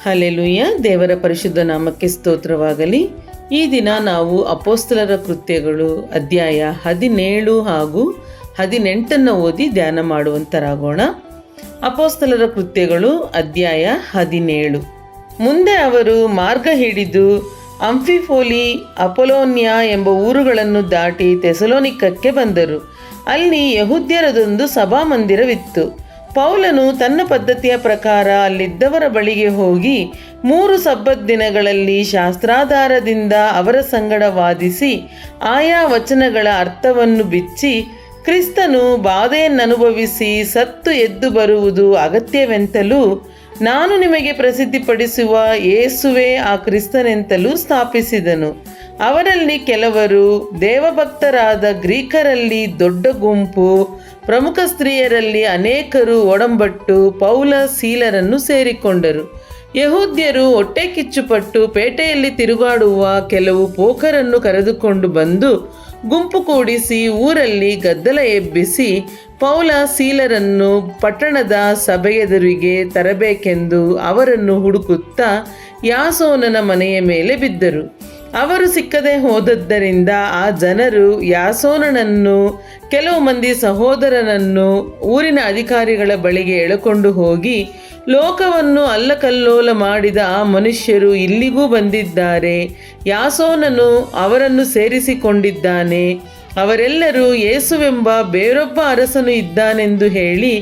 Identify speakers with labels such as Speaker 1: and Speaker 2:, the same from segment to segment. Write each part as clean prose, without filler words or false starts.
Speaker 1: Hallelujah. ದೇವರ ಪರಿಶುದ್ಧ ನಾಮಕ್ಕೆ ಸ್ತೋತ್ರವಾಗಲಿ. ಈ ದಿನ ನಾವು ಅಪೊಸ್ತಲರ ಕೃತ್ಯಗಳು ಅಧ್ಯಾಯ 17 ಹಾಗೂ 18 ಓದಿ ಧ್ಯಾನ ಮಾಡುವಂತರಾಗೋಣ. ಅಪೊಸ್ತಲರ ಕೃತ್ಯಗಳು ಅಧ್ಯಾಯ 17. ಮುಂದೆ ಅವರು ಮಾರ್ಗ ಹಿಡಿದು ಅಂಫಿಫೋಲಿ, ಅಪೊಲೋನ್ಯ ಎಂಬ ಊರುಗಳನ್ನು ದಾಟಿ ಥೆಸಲೋನಿಕಕ್ಕೆ ಬಂದರು. ಅಲ್ಲಿ ಯೆಹೂದ್ಯರದೊಂದು ಸಭಾಮಂದಿರವಿತ್ತು. ಪೌಲನು ತನ್ನ ಪದ್ಧತಿಯ ಪ್ರಕಾರ ಅಲ್ಲಿದ್ದವರ ಬಳಿಗೆ ಹೋಗಿ 3 ಸಬ್ಬತ್ ದಿನಗಳಲ್ಲಿ ಶಾಸ್ತ್ರಾಧಾರದಿಂದ ಅವರ ಸಂಗಡ ವಾದಿಸಿ ಆಯಾ ವಚನಗಳ ಅರ್ಥವನ್ನು ಬಿಚ್ಚಿ, ಕ್ರಿಸ್ತನು ಬಾಧೆಯನ್ನನುಭವಿಸಿ ಸತ್ತು ಎದ್ದು ಬರುವುದು ಅಗತ್ಯವೆಂತಲೂ ನಾನು ನಿಮಗೆ ಪ್ರಸಿದ್ಧಿಪಡಿಸುವ ಯೇಸುವೇ ಆ ಕ್ರಿಸ್ತನೆಂತಲೂ ಸ್ಥಾಪಿಸಿದನು. ಅವರಲ್ಲಿ ಕೆಲವರು ದೇವಭಕ್ತರಾದ ಗ್ರೀಕರಲ್ಲಿ ದೊಡ್ಡ ಗುಂಪು, ಪ್ರಮುಖ ಸ್ತ್ರೀಯರಲ್ಲಿ ಅನೇಕರು ಒಡಂಬಟ್ಟು ಪೌಲ ಸೀಲರನ್ನು ಸೇರಿಕೊಂಡರು. ಯಹೂದ್ಯರು ಹೊಟ್ಟೆ ಕಿಚ್ಚುಪಟ್ಟು ಪೇಟೆಯಲ್ಲಿ ತಿರುಗಾಡುವ ಕೆಲವು ಪೋಖರನ್ನು ಕರೆದುಕೊಂಡು ಬಂದು ಗುಂಪು ಕೂಡಿಸಿ ಊರಲ್ಲಿ ಗದ್ದಲ ಎಬ್ಬಿಸಿ ಪೌಲ ಸೀಲರನ್ನು ಪಟ್ಟಣದ ಸಭೆಯೆದುರಿಗೆ ತರಬೇಕೆಂದು ಅವರನ್ನು ಹುಡುಕುತ್ತಾ ಯಾಸೋನನ ಮನೆಯ ಮೇಲೆ ಬಿದ್ದರು. ಅವರು ಸಿಕ್ಕದೆ ಹೋದದ್ದರಿಂದ ಆ ಜನರು ಯಾಸೋನನನ್ನು ಕೆಲವು ಮಂದಿ ಸಹೋದರನನ್ನು ಊರಿನ ಅಧಿಕಾರಿಗಳ ಬಳಿಗೆ ಎಳೆಕೊಂಡು ಹೋಗಿ, ಲೋಕವನ್ನು ಅಲ್ಲಕಲ್ಲೋಲ ಮಾಡಿದ ಆ ಮನುಷ್ಯರು ಇಲ್ಲಿಗೂ ಬಂದಿದ್ದಾರೆ, ಯಾಸೋನನು ಅವರನ್ನು ಸೇರಿಸಿಕೊಂಡಿದ್ದಾನೆ, ಅವರೆಲ್ಲರೂ ಯೇಸುವೆಂಬ ಬೇರೊಬ್ಬ ಅರಸನು ಇದ್ದಾನೆಂದು ಹೇಳಿ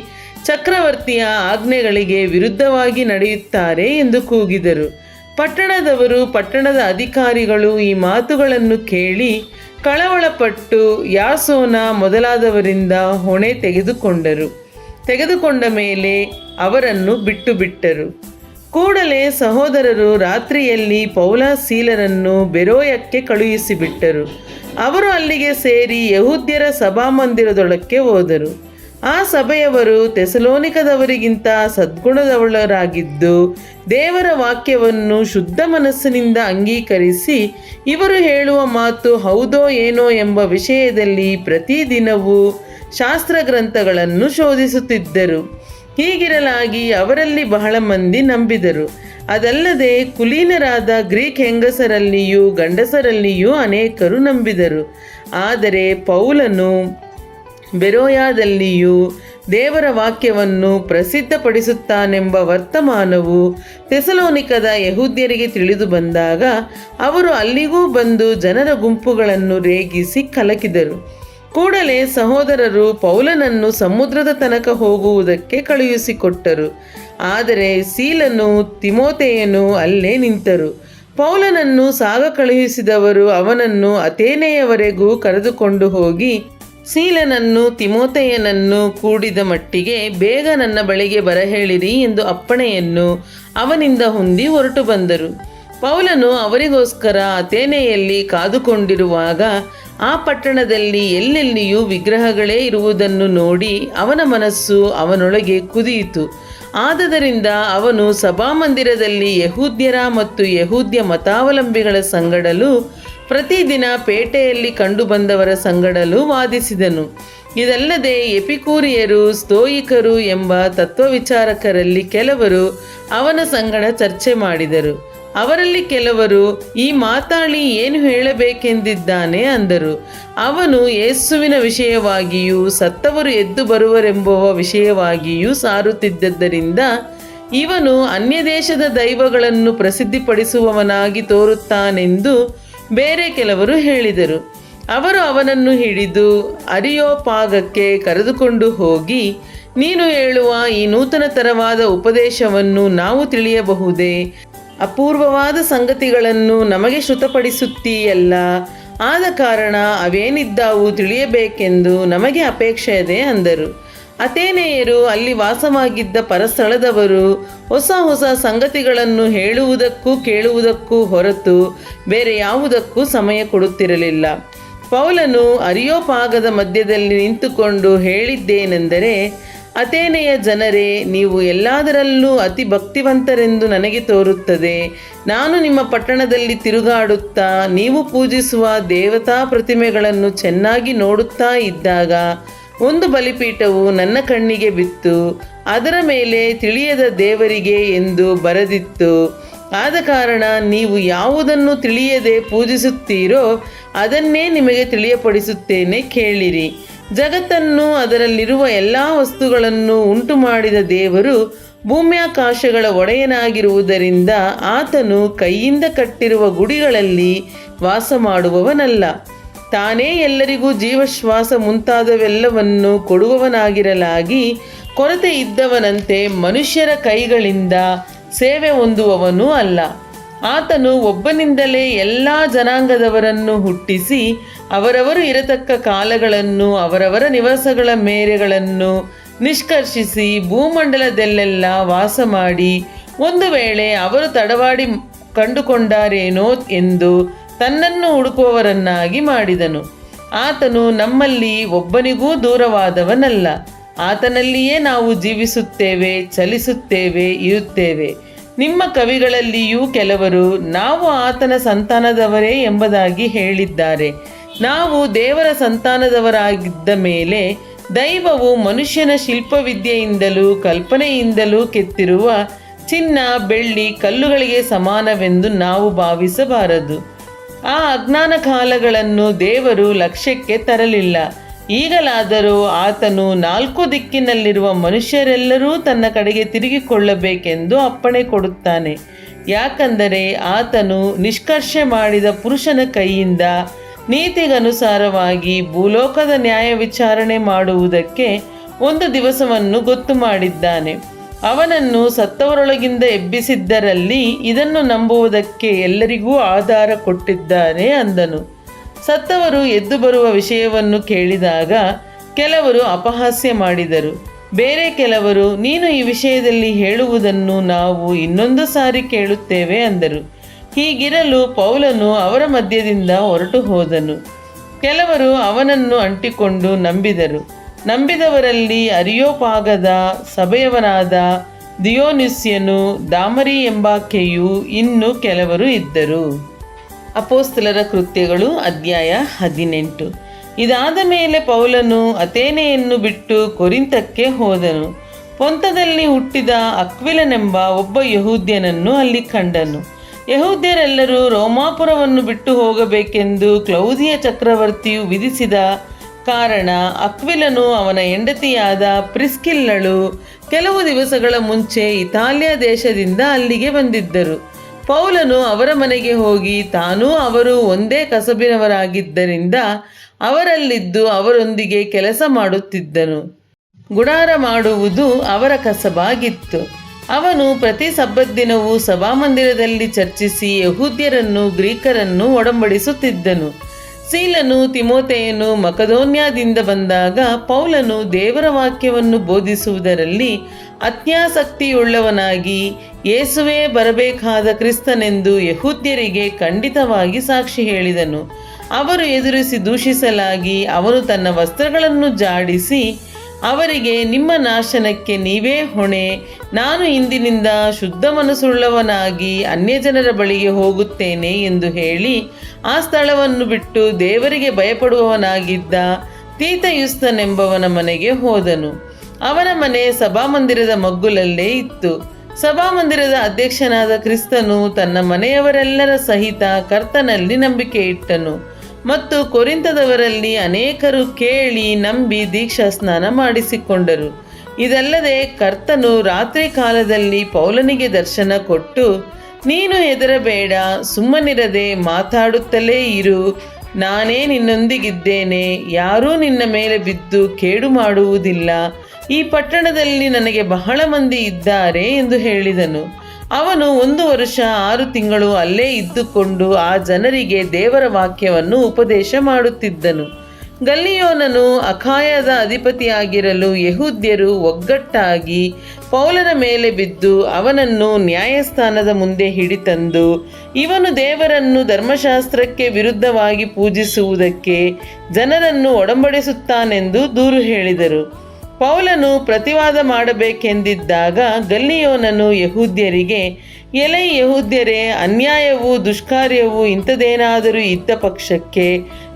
Speaker 1: ಚಕ್ರವರ್ತಿಯ ಆಜ್ಞೆಗಳಿಗೆ ವಿರುದ್ಧವಾಗಿ ನಡೆಯುತ್ತಾರೆ ಎಂದು ಕೂಗಿದರು. ಪಟ್ಟಣದವರು, ಪಟ್ಟಣದ ಅಧಿಕಾರಿಗಳು ಈ ಮಾತುಗಳನ್ನು ಕೇಳಿ ಕಳವಳಪಟ್ಟು ಯಾಸೋನ ಮೊದಲಾದವರಿಂದ ಹೊಣೆ ತೆಗೆದುಕೊಂಡ ಮೇಲೆ ಅವರನ್ನು ಬಿಟ್ಟರು. ಕೂಡಲೇ ಸಹೋದರರು ರಾತ್ರಿಯಲ್ಲಿ ಪೌಲ ಸೀಲರನ್ನು ಬೆರೋಯಕ್ಕೆ ಕಳುಹಿಸಿಬಿಟ್ಟರು. ಅವರು ಅಲ್ಲಿಗೆ ಸೇರಿ ಯಹೂದ್ಯರ ಸಭಾಮಂದಿರದೊಳಕ್ಕೆ ಹೋದರು. ಆ ಸಭೆಯವರು ಥೆಸಲೋನಿಕದವರಿಗಿಂತ ಸದ್ಗುಣದವಳರಾಗಿದ್ದು ದೇವರ ವಾಕ್ಯವನ್ನು ಶುದ್ಧ ಮನಸ್ಸಿನಿಂದ ಅಂಗೀಕರಿಸಿ, ಇವರು ಹೇಳುವ ಮಾತು ಹೌದೋ ಏನೋ ಎಂಬ ವಿಷಯದಲ್ಲಿ ಪ್ರತಿದಿನವೂ ಶಾಸ್ತ್ರಗ್ರಂಥಗಳನ್ನು ಶೋಧಿಸುತ್ತಿದ್ದರು. ಹೀಗಿರಲಾಗಿ ಅವರಲ್ಲಿ ಬಹಳ ಮಂದಿ ನಂಬಿದರು. ಅದಲ್ಲದೆ ಕುಲೀನರಾದ ಗ್ರೀಕ್ ಹೆಂಗಸರಲ್ಲಿಯೂ ಗಂಡಸರಲ್ಲಿಯೂ ಅನೇಕರು ನಂಬಿದರು. ಆದರೆ ಪೌಲನು ಬೆರೋಯದಲ್ಲಿಯೂ ದೇವರ ವಾಕ್ಯವನ್ನು ಪ್ರಸಿದ್ಧಪಡಿಸುತ್ತಾನೆಂಬ ವರ್ತಮಾನವು ಥೆಸಲೋನಿಕದ ಯಹೂದ್ಯರಿಗೆ ತಿಳಿದು ಬಂದಾಗ ಅವರು ಅಲ್ಲಿಗೂ ಬಂದು ಜನರ ಗುಂಪುಗಳನ್ನು ರೇಗಿಸಿ ಕಲಕಿದರು. ಕೂಡಲೇ ಸಹೋದರರು ಪೌಲನನ್ನು ಸಮುದ್ರದ ತನಕ ಹೋಗುವುದಕ್ಕೆ ಕಳುಹಿಸಿಕೊಟ್ಟರು. ಆದರೆ ಸೀಲನು ತಿಮೋಥೆಯನು ಅಲ್ಲೇ ನಿಂತರು. ಪೌಲನನ್ನು ಸಾಗ ಕಳುಹಿಸಿದವರು ಅವನನ್ನು ಅಥೇನೆಯವರೆಗೂ ಕರೆದುಕೊಂಡು ಹೋಗಿ ಸೀಲನನ್ನು ತಿಮೋಥೆಯನನ್ನು ಕೂಡಿದ ಮಟ್ಟಿಗೆ ಬೇಗ ನನ್ನ ಬಳಿಗೆ ಬರಹೇಳಿರಿ ಎಂದು ಅಪ್ಪಣೆಯನ್ನು ಅವನಿಂದ ಹೊಂದಿ ಹೊರಟು ಬಂದರು. ಪೌಲನು ಅವರಿಗೋಸ್ಕರ ಅಥೇನೆಯಲ್ಲಿ ಕಾದುಕೊಂಡಿರುವಾಗ ಆ ಪಟ್ಟಣದಲ್ಲಿ ಎಲ್ಲೆಲ್ಲಿಯೂ ವಿಗ್ರಹಗಳೇ ಇರುವುದನ್ನು ನೋಡಿ ಅವನ ಮನಸ್ಸು ಅವನೊಳಗೆ ಕುದಿಯಿತು. ಆದದರಿಂದ ಅವನು ಸಭಾಮಂದಿರದಲ್ಲಿ ಯಹೂದ್ಯರ ಮತ್ತು ಯಹೂದ್ಯ ಮತಾವಲಂಬಿಗಳ ಸಂಗಡಲೂ ಪ್ರತಿದಿನ ಪೇಟೆಯಲ್ಲಿ ಕಂಡುಬಂದವರ ಸಂಗಡಲೂ ವಾದಿಸಿದನು. ಇದಲ್ಲದೆ ಎಪಿಕೂರಿಯರು, ಸ್ತೋಯಿಕರು ಎಂಬ ತತ್ವವಿಚಾರಕರಲ್ಲಿ ಕೆಲವರು ಅವನ ಸಂಗಡ ಚರ್ಚೆ ಮಾಡಿದರು. ಅವರಲ್ಲಿ ಕೆಲವರು, ಈ ಮಾತಾಳಿ ಏನು ಹೇಳಬೇಕೆಂದಿದ್ದಾನೆ ಅಂದರು. ಅವನು ಯೇಸುವಿನ ವಿಷಯವಾಗಿಯೂ ಸತ್ತವರು ಎದ್ದು ಬರುವರೆಂಬುವ ವಿಷಯವಾಗಿಯೂ ಸಾರುತ್ತಿದ್ದರಿಂದ ಇವನು ಅನ್ಯದೇಶದ ದೈವಗಳನ್ನು ಪ್ರಸಿದ್ಧಿಪಡಿಸುವವನಾಗಿ ತೋರುತ್ತಾನೆಂದು ಬೇರೆ ಕೆಲವರು ಹೇಳಿದರು. ಅವರು ಅವನನ್ನು ಹಿಡಿದು ಅರಿಯೋಪಾಗಕ್ಕೆ ಕರೆದುಕೊಂಡು ಹೋಗಿ, ನೀನು ಹೇಳುವ ಈ ನೂತನ ತರವಾದ ಉಪದೇಶವನ್ನು ನಾವು ತಿಳಿಯಬಹುದೇ? ಅಪೂರ್ವವಾದ ಸಂಗತಿಗಳನ್ನು ನಮಗೆ ಶ್ರುತಪಡಿಸುತ್ತೀಯಲ್ಲ. ಆದ ಕಾರಣ ಅವೇನಿದ್ದಾವು ತಿಳಿಯಬೇಕೆಂದು ನಮಗೆ ಅಪೇಕ್ಷೆ ಇದೆ ಅಂದರು. ಅಥೇನೆಯರು, ಅಲ್ಲಿ ವಾಸವಾಗಿದ್ದ ಪರಸ್ಥಳದವರು ಹೊಸ ಹೊಸ ಸಂಗತಿಗಳನ್ನು ಹೇಳುವುದಕ್ಕೂ ಕೇಳುವುದಕ್ಕೂ ಹೊರತು ಬೇರೆ ಯಾವುದಕ್ಕೂ ಸಮಯ ಕೊಡುತ್ತಿರಲಿಲ್ಲ. ಪೌಲನು ಅರಿಯೋಪಾಗದ ಮಧ್ಯದಲ್ಲಿ ನಿಂತುಕೊಂಡು ಹೇಳಿದ್ದೇನೆಂದರೆ, ಅಥೇನೆಯ ಜನರೇ, ನೀವು ಎಲ್ಲದರಲ್ಲೂ ಅತಿ ಭಕ್ತಿವಂತರೆಂದು ನನಗೆ ತೋರುತ್ತದೆ. ನಾನು ನಿಮ್ಮ ಪಟ್ಟಣದಲ್ಲಿ ತಿರುಗಾಡುತ್ತಾ ನೀವು ಪೂಜಿಸುವ ದೇವತಾ ಪ್ರತಿಮೆಗಳನ್ನು ಚೆನ್ನಾಗಿ ನೋಡುತ್ತಾ ಇದ್ದಾಗ ಒಂದು ಬಲಿಪೀಠವು ನನ್ನ ಕಣ್ಣಿಗೆ ಬಿತ್ತು, ಅದರ ಮೇಲೆ ತಿಳಿಯದ ದೇವರಿಗೆ ಎಂದು ಬರೆದಿತ್ತು. ಆದ ಕಾರಣ ನೀವು ಯಾವುದನ್ನು ತಿಳಿಯದೆ ಪೂಜಿಸುತ್ತೀರೋ ಅದನ್ನೇ ನಿಮಗೆ ತಿಳಿಯಪಡಿಸುತ್ತೇನೆ, ಕೇಳಿರಿ. ಜಗತ್ತನ್ನು ಅದರಲ್ಲಿರುವ ಎಲ್ಲ ವಸ್ತುಗಳನ್ನು ಉಂಟು ಮಾಡಿದ ದೇವರು ಭೂಮ್ಯಾಕಾಶಗಳ ಒಡೆಯನಾಗಿರುವುದರಿಂದ ಆತನು ಕೈಯಿಂದ ಕಟ್ಟಿರುವ ಗುಡಿಗಳಲ್ಲಿ ವಾಸ ಮಾಡುವವನಲ್ಲ. ತಾನೇ ಎಲ್ಲರಿಗೂ ಜೀವಶ್ವಾಸ ಮುಂತಾದವೆಲ್ಲವನ್ನು ಕೊಡುವವನಾಗಿರಲಾಗಿ ಕೊರತೆ ಇದ್ದವನಂತೆ ಮನುಷ್ಯರ ಕೈಗಳಿಂದ ಸೇವೆ ಹೊಂದುವವನೂ ಅಲ್ಲ. ಆತನು ಒಬ್ಬನಿಂದಲೇ ಎಲ್ಲ ಜನಾಂಗದವರನ್ನು ಹುಟ್ಟಿಸಿ ಅವರವರು ಇರತಕ್ಕ ಕಾಲಗಳನ್ನು ಅವರವರ ನಿವಾಸಗಳ ಮೇರೆಗಳನ್ನು ನಿಷ್ಕರ್ಷಿಸಿ ಭೂಮಂಡಲದಲ್ಲೆಲ್ಲ ವಾಸ ಮಾಡಿ, ಒಂದು ವೇಳೆ ಅವರು ತಡವಾಡಿ ಕಂಡುಕೊಂಡಾರೇನೋ ಎಂದು ತನ್ನನ್ನು ಹುಡುಕುವವರನ್ನಾಗಿ ಮಾಡಿದನು. ಆತನು ನಮ್ಮಲ್ಲಿ ಒಬ್ಬನಿಗೂ ದೂರವಾದವನಲ್ಲ. ಆತನಲ್ಲಿಯೇ ನಾವು ಜೀವಿಸುತ್ತೇವೆ, ಚಲಿಸುತ್ತೇವೆ, ಇರುತ್ತೇವೆ. ನಿಮ್ಮ ಕವಿಗಳಲ್ಲಿಯೂ ಕೆಲವರು ನಾವು ಆತನ ಸಂತಾನದವರೇ ಎಂಬುದಾಗಿ ಹೇಳಿದ್ದಾರೆ. ನಾವು ದೇವರ ಸಂತಾನದವರಾಗಿದ್ದ ಮೇಲೆ ದೈವವು ಮನುಷ್ಯನ ಶಿಲ್ಪವಿದ್ಯೆಯಿಂದಲೂ ಕಲ್ಪನೆಯಿಂದಲೂ ಕೆತ್ತಿರುವ ಚಿನ್ನ, ಬೆಳ್ಳಿ, ಕಲ್ಲುಗಳಿಗೆ ಸಮಾನವೆಂದು ನಾವು ಭಾವಿಸಬಾರದು. ಆ ಅಜ್ಞಾನ ಕಾಲಗಳನ್ನು ದೇವರು ಲಕ್ಷ್ಯಕ್ಕೆ ತರಲಿಲ್ಲ. ಈಗಲಾದರೂ ಆತನು 4 ದಿಕ್ಕಿನಲ್ಲಿರುವ ಮನುಷ್ಯರೆಲ್ಲರೂ ತನ್ನ ಕಡೆಗೆ ತಿರುಗಿಕೊಳ್ಳಬೇಕೆಂದು ಅಪ್ಪಣೆ ಕೊಡುತ್ತಾನೆ. ಯಾಕಂದರೆ ಆತನು ನಿಷ್ಕರ್ಷೆ ಮಾಡಿದ ಪುರುಷನ ಕೈಯಿಂದ ನೀತಿಗನುಸಾರವಾಗಿ ಭೂಲೋಕದ ನ್ಯಾಯ ವಿಚಾರಣೆ ಮಾಡುವುದಕ್ಕೆ ಒಂದು ದಿವಸವನ್ನು ಗೊತ್ತು ಮಾಡಿದ್ದಾನೆ. ಅವನನ್ನು ಸತ್ತವರೊಳಗಿಂದ ಎಬ್ಬಿಸಿದ್ದರಲ್ಲಿ ಇದನ್ನು ನಂಬುವುದಕ್ಕೆ ಎಲ್ಲರಿಗೂ ಆಧಾರ ಕೊಟ್ಟಿದ್ದಾನೆ ಅಂದನು. ಸತ್ತವರು ಎದ್ದು ಬರುವ ವಿಷಯವನ್ನು ಕೇಳಿದಾಗ ಕೆಲವರು ಅಪಹಾಸ್ಯ ಮಾಡಿದರು. ಬೇರೆ ಕೆಲವರು, ನೀನು ಈ ವಿಷಯದಲ್ಲಿ ಹೇಳುವುದನ್ನು ನಾವು ಇನ್ನೊಂದು ಸಾರಿ ಕೇಳುತ್ತೇವೆ ಅಂದರು. ಹೀಗಿರಲು ಪೌಲನು ಅವರ ಮಧ್ಯದಿಂದ ಹೊರಟು ಹೋದನು. ಕೆಲವರು ಅವನನ್ನು ಅಂಟಿಕೊಂಡು ನಂಬಿದರು. ನಂಬಿದವರಲ್ಲಿ ಅರಿಯೋಪಾಗದ ಸಭೆಯವನಾದ ದಿಯೋನಿಸ್ಯನು, ದಾಮರಿ ಎಂಬಾಕೆಯೂ ಇನ್ನೂ ಕೆಲವರು ಇದ್ದರು. ಅಪೋಸ್ತಲರ ಕೃತ್ಯಗಳು ಅಧ್ಯಾಯ 18. ಇದಾದ ಮೇಲೆ ಪೌಲನು ಅಥೇನೆಯನ್ನು ಬಿಟ್ಟು ಕೊರಿಂಥಕ್ಕೆ ಹೋದನು. ಪೊಂತದಲ್ಲಿ ಹುಟ್ಟಿದ ಅಕ್ವಿಲನೆಂಬ ಒಬ್ಬ ಯಹೂದ್ಯನನ್ನು ಅಲ್ಲಿ ಕಂಡನು. ಯಹೂದ್ಯರೆಲ್ಲರೂ ರೋಮಾಪುರವನ್ನು ಬಿಟ್ಟು ಹೋಗಬೇಕೆಂದು ಕ್ಲೌದಿಯ ಚಕ್ರವರ್ತಿಯು ವಿಧಿಸಿದ ಕಾರಣ ಅಕ್ವಿಲನು ಅವನ ಹೆಂಡತಿಯಾದ ಪ್ರಿಸ್ಕಿಲ್ಲಳು ಕೆಲವು ದಿವಸಗಳ ಮುಂಚೆ ಇತಾಲಿಯ ದೇಶದಿಂದ ಅಲ್ಲಿಗೆ ಬಂದಿದ್ದರು. ಪೌಲನು ಅವರ ಮನೆಗೆ ಹೋಗಿ ತಾನೂ ಅವರು ಒಂದೇ ಕಸಬಿನವರಾಗಿದ್ದರಿಂದ ಅವರಲ್ಲಿದ್ದು ಅವರೊಂದಿಗೆ ಕೆಲಸ ಮಾಡುತ್ತಿದ್ದನು. ಗುಡಾರ ಮಾಡುವುದು ಅವರ ಕಸಬಾಗಿತ್ತು. ಅವನು ಪ್ರತಿ ಸಬ್ಬತ್ ದಿನವೂ ಸಭಾಮಂದಿರದಲ್ಲಿ ಚರ್ಚಿಸಿ ಯಹೂದ್ಯರನ್ನು ಗ್ರೀಕರನ್ನು ಒಡಂಬಡಿಸುತ್ತಿದ್ದನು. ಸೀಲನು ತಿಮೋಥೆಯನು ಮಕದೋನ್ಯದಿಂದ ಬಂದಾಗ ಪೌಲನು ದೇವರ ವಾಕ್ಯವನ್ನು ಬೋಧಿಸುವುದರಲ್ಲಿ ಅತ್ಯಾಸಕ್ತಿಯುಳ್ಳವನಾಗಿ ಯೇಸುವೇ ಬರಬೇಕಾದ ಕ್ರಿಸ್ತನೆಂದು ಯಹೂದ್ಯರಿಗೆ ಖಂಡಿತವಾಗಿ ಸಾಕ್ಷಿ ಹೇಳಿದನು. ಅವರು ಎದುರಿಸಿ ದೂಷಿಸಲಾಗಿ ಅವನು ತನ್ನ ವಸ್ತ್ರಗಳನ್ನು ಜಾಡಿಸಿ ಅವರಿಗೆ, ನಿಮ್ಮ ನಾಶನಕ್ಕೆ ನೀವೇ ಹೊಣೆ. ನಾನು ಇಂದಿನಿಂದ ಶುದ್ಧ ಮನಸ್ಸುಳ್ಳವನಾಗಿ ಅನ್ಯಜನರ ಬಳಿಗೆ ಹೋಗುತ್ತೇನೆ ಎಂದು ಹೇಳಿ ಆ ಸ್ಥಳವನ್ನು ಬಿಟ್ಟು ದೇವರಿಗೆ ಭಯಪಡುವವನಾಗಿದ್ದ ತೀತಯುಸ್ತನೆಂಬವನ ಮನೆಗೆ ಹೋದನು. ಅವನ ಮನೆ ಸಭಾಮಂದಿರದ ಮಗ್ಗುಲಲ್ಲೇ ಇತ್ತು. ಸಭಾಮಂದಿರದ ಅಧ್ಯಕ್ಷನಾದ ಕ್ರಿಸ್ತನು ತನ್ನ ಮನೆಯವರೆಲ್ಲರ ಸಹಿತ ಕರ್ತನಲ್ಲಿ ನಂಬಿಕೆ ಇಟ್ಟನು ಮತ್ತು ಕೊರಿಂಥದವರಲ್ಲಿ ಅನೇಕರು ಕೇಳಿ ನಂಬಿ ದೀಕ್ಷಾ ಸ್ನಾನ ಮಾಡಿಸಿಕೊಂಡರು. ಇದಲ್ಲದೆ ಕರ್ತನು ರಾತ್ರಿ ಕಾಲದಲ್ಲಿ ಪೌಲನಿಗೆ ದರ್ಶನ ಕೊಟ್ಟು, ನೀನು ಹೆದರಬೇಡ, ಸುಮ್ಮನಿರದೆ ಮಾತಾಡುತ್ತಲೇ ಇರು, ನಾನೇ ನಿನ್ನೊಂದಿಗಿದ್ದೇನೆ, ಯಾರೂ ನಿನ್ನ ಮೇಲೆ ಬಿದ್ದು ಕೇಡು ಮಾಡುವುದಿಲ್ಲ. ಈ ಪಟ್ಟಣದಲ್ಲಿ ನನಗೆ ಬಹಳ ಮಂದಿ ಇದ್ದಾರೆ ಎಂದು ಹೇಳಿದನು. ಅವನು 1 ವರ್ಷ 6 ತಿಂಗಳು ಅಲ್ಲೇ ಇದ್ದುಕೊಂಡು ಆ ಜನರಿಗೆ ದೇವರ ವಾಕ್ಯವನ್ನು ಉಪದೇಶ ಮಾಡುತ್ತಿದ್ದನು. ಗಲ್ಲಿಯೋನನು ಅಖಾಯದ ಅಧಿಪತಿಯಾಗಿರಲು ಯಹೂದ್ಯರು ಒಗ್ಗಟ್ಟಾಗಿ ಪೌಲನ ಮೇಲೆ ಬಿದ್ದು ಅವನನ್ನು ನ್ಯಾಯಸ್ಥಾನದ ಮುಂದೆ ಹಿಡಿತಂದು, ಇವನು ದೇವರನ್ನು ಧರ್ಮಶಾಸ್ತ್ರಕ್ಕೆ ವಿರುದ್ಧವಾಗಿ ಪೂಜಿಸುವುದಕ್ಕೆ ಜನರನ್ನು ಒಡಂಬಡಿಸುತ್ತಾನೆಂದು ದೂರು ಹೇಳಿದರು. ಪೌಲನು ಪ್ರತಿವಾದ ಮಾಡಬೇಕೆಂದಿದ್ದಾಗ ಗಲ್ಲಿಯೋನನು ಯಹೂದ್ಯರಿಗೆ, ಎಲೈ ಯೆಹೂದ್ಯರೇ, ಅನ್ಯಾಯವೂ ದುಷ್ಕಾರ್ಯವೂ ಇಂಥದ್ದೇನಾದರೂ ಇದ್ದ ಪಕ್ಷಕ್ಕೆ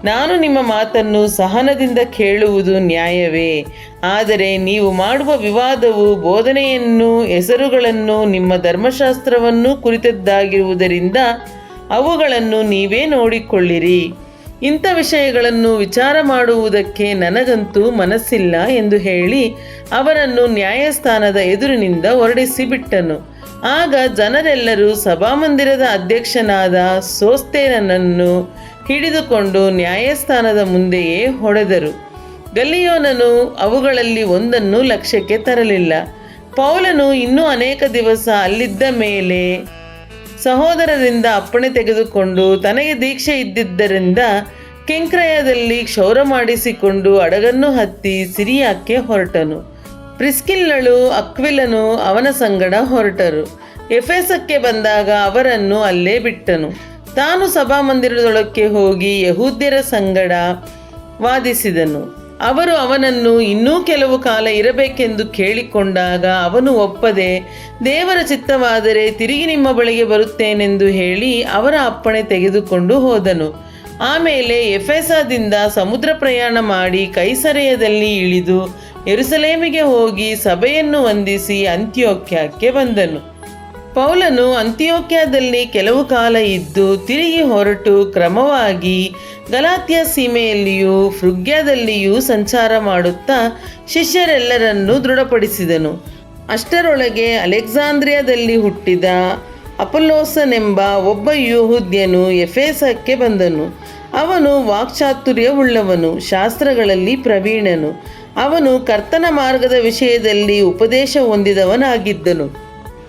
Speaker 1: ನಾನು ನಿಮ್ಮ ಮಾತನ್ನು ಸಹನದಿಂದ ಕೇಳುವುದು ನ್ಯಾಯವೇ. ಆದರೆ ನೀವು ಮಾಡುವ ವಿವಾದವು ಬೋಧನೆಯನ್ನು, ಹೆಸರುಗಳನ್ನು, ನಿಮ್ಮ ಧರ್ಮಶಾಸ್ತ್ರವನ್ನು ಕುರಿತದ್ದಾಗಿರುವುದರಿಂದ ಅವುಗಳನ್ನು ನೀವೇ ನೋಡಿಕೊಳ್ಳಿರಿ. ಇಂಥ ವಿಷಯಗಳನ್ನು ವಿಚಾರ ಮಾಡುವುದಕ್ಕೆ ನನಗಂತೂ ಮನಸ್ಸಿಲ್ಲ ಎಂದು ಹೇಳಿ ಅವರನ್ನು ನ್ಯಾಯಸ್ಥಾನದ ಎದುರಿನಿಂದ ಹೊರಡಿಸಿಬಿಟ್ಟನು. ಆಗ ಜನರೆಲ್ಲರೂ ಸಭಾಮಂದಿರದ ಅಧ್ಯಕ್ಷನಾದ ಸೋಸ್ಥೇನನನ್ನು ಹಿಡಿದುಕೊಂಡು ನ್ಯಾಯಸ್ಥಾನದ ಮುಂದೆಯೇ ಹೊಡೆದರು. ಗಲ್ಲಿಯೋನನು ಅವುಗಳಲ್ಲಿ ಒಂದನ್ನು ಲಕ್ಷ್ಯಕ್ಕೆ ತರಲಿಲ್ಲ. ಪೌಲನು ಇನ್ನೂ ಅನೇಕ ದಿವಸ ಅಲ್ಲಿದ್ದ ಮೇಲೆ ಸಹೋದರರಿಂದ ಅಪ್ಪಣೆ ತೆಗೆದುಕೊಂಡು ತನಗೆ ದೀಕ್ಷೆ ಇದ್ದಿದ್ದರಿಂದ ಕೆಂಕ್ರೆಯದಲ್ಲಿ ಕ್ಷೌರ ಮಾಡಿಸಿಕೊಂಡು ಹಡಗನ್ನು ಹತ್ತಿ ಸಿರಿಯಾಕ್ಕೆ ಹೊರಟನು. ಪ್ರಿಸ್ಕಿಲ್ಲಳು ಅಕ್ವಿಲನು ಅವನ ಸಂಗಡ ಹೊರಟರು. ಎಫೆಸಕ್ಕೆ ಬಂದಾಗ ಅವರನ್ನು ಅಲ್ಲೇ ಬಿಟ್ಟನು. ತಾನು ಸಭಾಮಂದಿರದೊಳಕ್ಕೆ ಹೋಗಿ ಯೆಹೂದ್ಯರ ಸಂಗಡ ವಾದಿಸಿದನು. ಅವರು ಅವನನ್ನು ಇನ್ನೂ ಕೆಲವು ಕಾಲ ಇರಬೇಕೆಂದು ಕೇಳಿಕೊಂಡಾಗ ಅವನು ಒಪ್ಪದೆ, ದೇವರ ಚಿತ್ತವಾದರೆ ತಿರುಗಿ ನಿಮ್ಮ ಬಳಿಗೆ ಬರುತ್ತೇನೆಂದು ಹೇಳಿ ಅವರ ಅಪ್ಪಣೆ ತೆಗೆದುಕೊಂಡು ಹೋದನು. ಆಮೇಲೆ ಎಫೆಸದಿಂದ ಸಮುದ್ರ ಪ್ರಯಾಣ ಮಾಡಿ ಕೈಸರೆಯದಲ್ಲಿ ಇಳಿದು ಯೆರೂಸಲೇಮಿಗೆ ಹೋಗಿ ಸಭೆಯನ್ನು ವಂದಿಸಿ ಅಂತಿಯೋಕ್ಯಕ್ಕೆ ಬಂದನು. ಪೌಲನು ಅಂತಿಯೋಕ್ಯದಲ್ಲಿ ಕೆಲವು ಕಾಲ ಇದ್ದು ತಿರುಗಿ ಹೊರಟು ಕ್ರಮವಾಗಿ ಗಲಾತ್ಯ ಸೀಮೆಯಲ್ಲಿಯೂ ಫ್ರುಗ್ಯದಲ್ಲಿಯೂ ಸಂಚಾರ ಮಾಡುತ್ತಾ ಶಿಷ್ಯರೆಲ್ಲರನ್ನೂ ದೃಢಪಡಿಸಿದನು. ಅಷ್ಟರೊಳಗೆ ಅಲೆಕ್ಸಾಂದ್ರಿಯಾದಲ್ಲಿ ಹುಟ್ಟಿದ ಅಪೊಲ್ಲೋಸನೆಂಬ ಒಬ್ಬ ಯೆಹೂದ್ಯನು ಎಫೆಸಕ್ಕೆ ಬಂದನು. ಅವನು ವಾಕ್ಚಾತುರ್ಯವುಳ್ಳವನು, ಶಾಸ್ತ್ರಗಳಲ್ಲಿ ಪ್ರವೀಣನು. ಅವನು ಕರ್ತನ ಮಾರ್ಗದ ವಿಷಯದಲ್ಲಿ ಉಪದೇಶ ಹೊಂದಿದವನಾಗಿದ್ದನು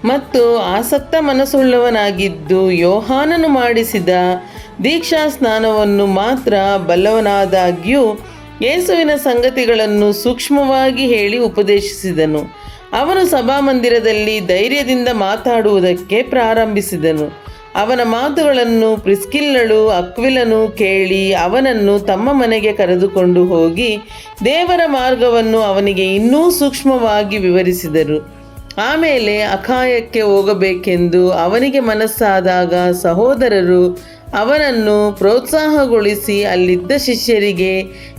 Speaker 1: ಮತ್ತು ಆಸಕ್ತ ಮನಸ್ಸುಳ್ಳವನಾಗಿದ್ದು ಯೋಹಾನನು ಮಾಡಿಸಿದ ದೀಕ್ಷಾ ಸ್ನಾನವನ್ನು ಮಾತ್ರ ಬಲ್ಲವನಾದಾಗ್ಯೂ ಯೇಸುವಿನ ಸಂಗತಿಗಳನ್ನು ಸೂಕ್ಷ್ಮವಾಗಿ ಹೇಳಿ ಉಪದೇಶಿಸಿದನು. ಅವನು ಸಭಾಮಂದಿರದಲ್ಲಿ ಧೈರ್ಯದಿಂದ ಮಾತಾಡುವುದಕ್ಕೆ ಪ್ರಾರಂಭಿಸಿದನು. ಅವನ ಮಾತುಗಳನ್ನು ಪ್ರಿಸ್ಕಿಲ್ಲಳು ಅಕ್ವಿಲನು ಕೇಳಿ ಅವನನ್ನು ತಮ್ಮ ಮನೆಗೆ ಕರೆದುಕೊಂಡು ಹೋಗಿ ದೇವರ ಮಾರ್ಗವನ್ನು ಅವನಿಗೆ ಇನ್ನೂ ಸೂಕ್ಷ್ಮವಾಗಿ ವಿವರಿಸಿದರು. ಆಮೇಲೆ ಅಖಾಯಕ್ಕೆ ಹೋಗಬೇಕೆಂದು ಅವನಿಗೆ ಮನಸ್ಸಾದಾಗ ಸಹೋದರರು ಅವನನ್ನು ಪ್ರೋತ್ಸಾಹಗೊಳಿಸಿ ಅಲ್ಲಿದ್ದ ಶಿಷ್ಯರಿಗೆ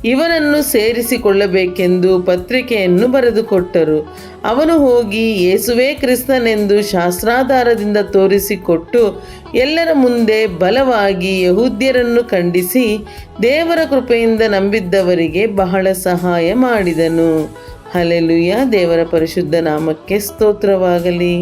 Speaker 1: ಇವನನ್ನು ಸೇರಿಸಿಕೊಳ್ಳಬೇಕೆಂದು ಪತ್ರಿಕೆಯನ್ನು ಬರೆದುಕೊಟ್ಟರು. ಅವನು ಹೋಗಿ ಯೇಸುವೇ ಕ್ರಿಸ್ತನೆಂದು ಶಾಸ್ತ್ರಾಧಾರದಿಂದ ತೋರಿಸಿಕೊಟ್ಟು ಎಲ್ಲರ ಮುಂದೆ ಬಲವಾಗಿ ಯೆಹೂದ್ಯರನ್ನು ಖಂಡಿಸಿ ದೇವರ ಕೃಪೆಯಿಂದ ನಂಬಿದ್ದವರಿಗೆ ಬಹಳ ಸಹಾಯ ಮಾಡಿದನು. ಹಲ್ಲೆಲೂಯಾ. ದೇವರ ಪರಿಶುದ್ಧ ನಾಮಕ್ಕೆ ಸ್ತೋತ್ರವಾಗಲಿ.